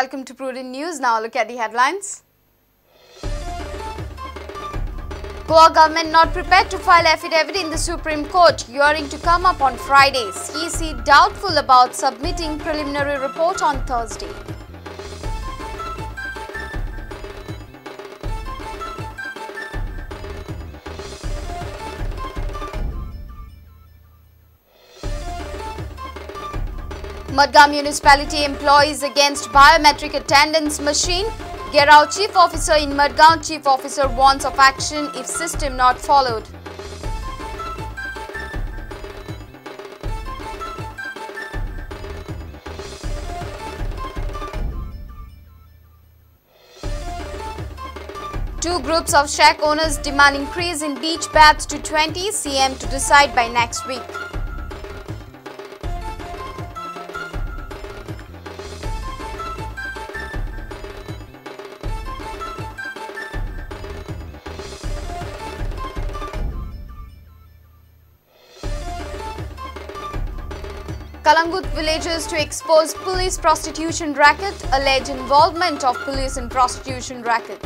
welcome to Prudent News. Now look at the headlines. Goa government not prepared to file affidavit in the Supreme Court. Hearing to come up on Friday. CEC doubtful about submitting preliminary report on Thursday. Madgaon municipality employees against biometric attendance machine. Gerao chief officer in Madgaon chief officer warns of action if system not followed. Two groups of shack owners demand increase in beach baths to 20. CM to decide by next week. Kalangut villagers to expose police prostitution racket, allege involvement of police in prostitution racket.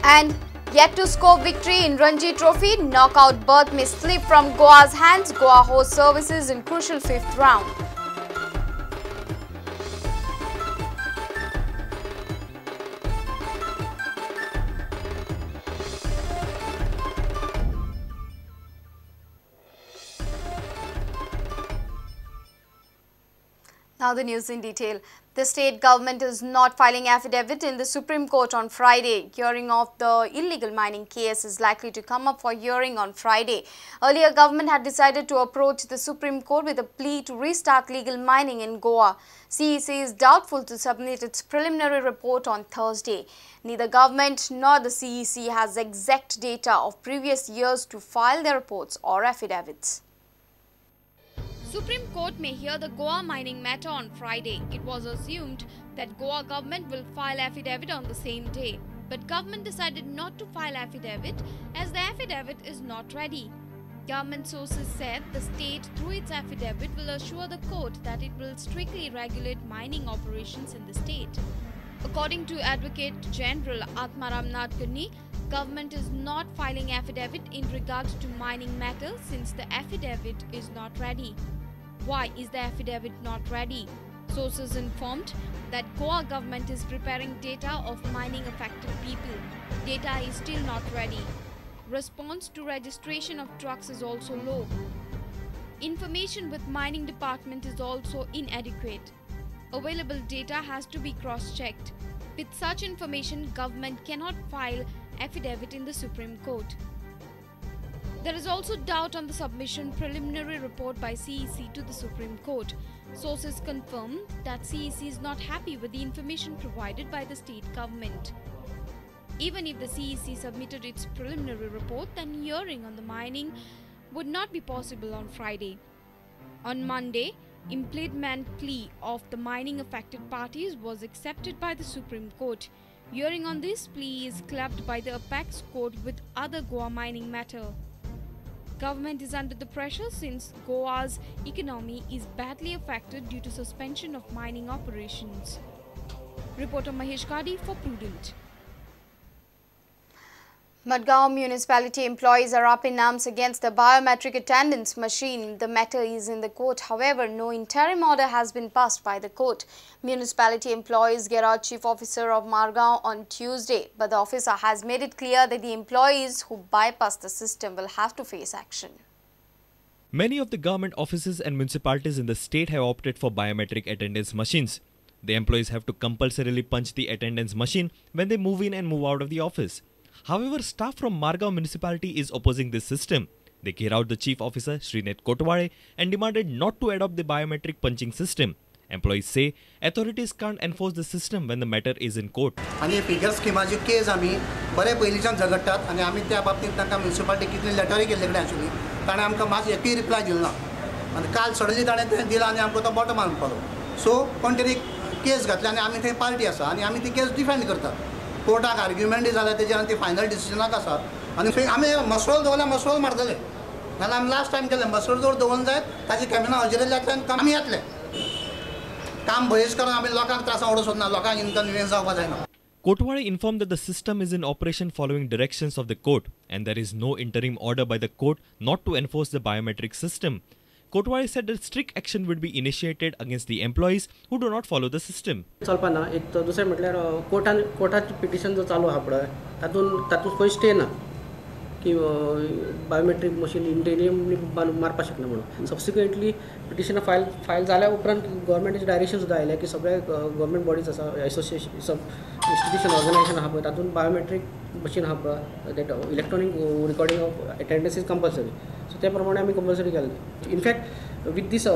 And yet to score victory in Ranji Trophy, knockout berth may slip from Goa's hands. Goa hosts services in crucial 5th round. Now the news in detail. The state government is not filing affidavit in the Supreme Court on Friday. Hearing of the illegal mining case is likely to come up for hearing on Friday. Earlier, government had decided to approach the Supreme Court with a plea to restart legal mining in Goa. CEC is doubtful to submit its preliminary report on Thursday. Neither government nor the CEC has exact data of previous years to file their reports or affidavits. Supreme Court may hear the Goa mining matter on Friday. It was assumed that Goa government will file affidavit on the same day. But government decided not to file affidavit as the affidavit is not ready. Government sources said the state through its affidavit will assure the court that it will strictly regulate mining operations in the state. According to Advocate General Atmaram Nadkarni, government is not filing affidavit in regards to mining matter since the affidavit is not ready. Why is the affidavit not ready? Sources informed that Goa government is preparing data of mining affected people. Data is still not ready. Response to registration of trucks is also low. Information with mining department is also inadequate. Available data has to be cross-checked. With such information, government cannot file affidavit in the Supreme Court. There is also doubt on the submission preliminary report by CEC to the Supreme Court. Sources confirm that CEC is not happy with the information provided by the state government. Even if the CEC submitted its preliminary report, then hearing on the mining would not be possible on Friday. On Monday, impleadment plea of the mining affected parties was accepted by the Supreme Court. Hearing on this plea is clubbed by the apex court with other Goa mining matter. Government is under the pressure since Goa's economy is badly affected due to suspension of mining operations. Reporter Mahesh Kadi for Prudent. Madgaon municipality employees are up in arms against the biometric attendance machine. The matter is in the court. However, no interim order has been passed by the court. Municipality employees Gerao chief officer of Margaon on Tuesday, but the officer has made it clear that the employees who bypass the system will have to face action. Many of the government offices and municipalities in the state have opted for biometric attendance machines. The employees have to compulsorily punch the attendance machine when they move in and move out of the office. However, staff from Margaon municipality is opposing this system. They carried out the chief officer Srinet Kotwade and demanded not to adopt the biometric punching system. Employees say authorities can't enforce the system when the matter is in court. आणि figure स्कीमाची case आम्ही बरे पयलींच्यान झगडटात आणि आम्ही त्या बाबतीत तांकां municipality कितली लेटरी केल्ले कडेन आशिल्ली ताणें आमकां मात एकूय रिप्लाय दिलो ना आनी काल सडनली ताणें तें दिलां आनी आमकां तो बॉटम मारून पडलो सो कोण तरी केस घातली आनी आमी थंय पार्टी आसा आनी आमी ती केस डिफेंड करतात. कोर्टाक आर्ग्युमेंटूय जाल्या तेजेर आनी ती फायनल डिसिजनाक आसा आनी थंय आमी मसरोल दवरल्यार मसरोल मारतले. नाल्यार आमी लास्ट टायम केलें मसरोल जर दवरून जायत ताजी कॅबिना हजेरिल्ल्यातल्यान आमी येतले. काम भयस करून आमी लोकांक त्रासान उडोवंक सोदना, लोकांक इनकन्विनियन्स जावपाक जायना. Kotwale informed that the system is in operation following directions of the court and there is no interim order by the court not to enforce the biometric system. Kotwale said that strict action would be initiated against the employees who do not follow the system. चलपाना एक तो दुसरें म्हटल्यार कोर्टाची petition जो चालू आहा पळय तातूंत खंय स्टे ना की बायोमेट्रीक मशीन इंटेरियमली मारपाक शकना म्हणून. सबसिक्वेंटली पिटिशन फायल जाल्या उपरांत गव्हर्मेंटाचे डायरेक्शन सुद्दां आयले की सगळे गव्हर्मेंट बॉडीज आसा, एसोसिएशन, इंस्टिट्यूशन, ऑर्गनायजेशन आहा पळय तातूंत बायोमेट्रीक मशीन आहा पळय that electronic recording of attendance is compulsory. So त्या प्रमाणे आमी कंपल्सरी केलें. In fact with this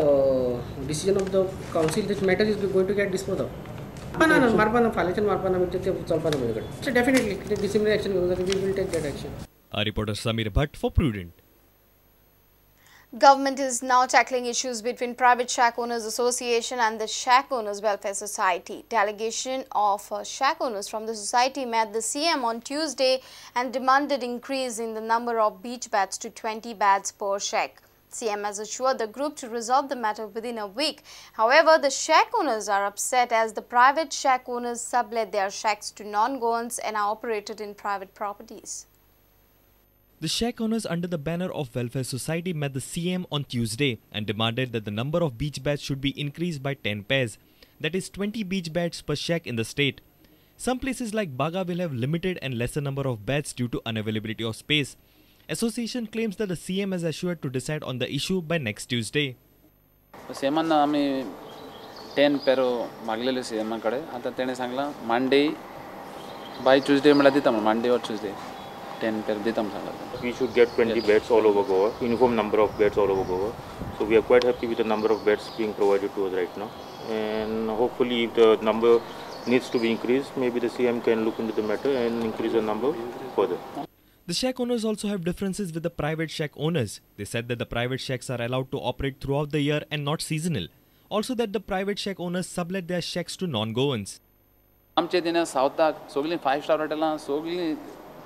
decision of the council this matter is going to get dispose of. मारपाना फाल्यांच्यान मारपाना ते चलपाना म्हजे कडेन. सो डेफिनेटली कितें डिसिप्लिनरी एक्शन घेवंक जाय we will take that action. Reporter Samir Bhatt for Prudent. Government is now tackling issues between Private Shack Owners Association and the Shack Owners Welfare Society. Delegation of shack owners from the society met the CM on Tuesday and demanded increase in the number of beach beds to 20 beds per shack. CM has assured the group to resolve the matter within a week. However, the shack owners are upset as the private shack owners sublet their shacks to non-Goans and are operated in private properties. The shack owners under the banner of Welfare Society met the CM on Tuesday and demanded that the number of beach beds should be increased by 10 pairs, that is 20 beach beds per shack in the state. Some places like Baga will have limited and lesser number of beds due to unavailability of space. Association claims that the CM has assured to decide on the issue by next Tuesday. CM na ami 10 pair maglele CM kade ata tene sangla Monday by Tuesday mala ditam Monday or Tuesday 10 pair ditam sangla. We should get 20 beds all over Goa, uniform number of beds all over Goa. So we are quite happy with the number of beds being provided to us right now. And hopefully if the number needs to be increased, maybe the CM can look into the matter and increase the number further. The shack owners also have differences with the private shack owners. They said that the private shacks are allowed to operate throughout the year and not seasonal. Also that the private shack owners sublet their shacks to non-Goans. आमचे दिना साउथाक सगळी 5 star हॉटेलां सगळी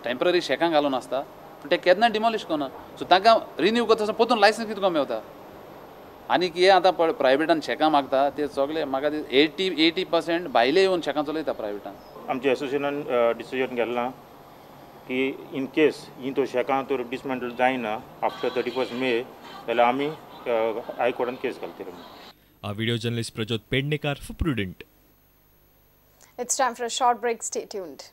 temporary शेकां घालून आसता पूण ते केन्ना डिमॉलिश करना. सो तांकां रिन्यू करता परतून लायसन्स कितको मेवता. आनी कितें आतां प्रायवेटान शेकां मागता ते सगळे म्हाका 80% भायले येवन शेकां चलयता प्रायवेटान. आमच्या एसोसिएशनान डिसिजन घेतलां की इन केस ही तो शेकां तर डिसमेंटल जायना आफ्टर 31 मे जाल्यार आमी हायकोर्टान केस घालतले. Our video journalist Prajot Pednekar for Prudent. It's time for a short break. Stay tuned.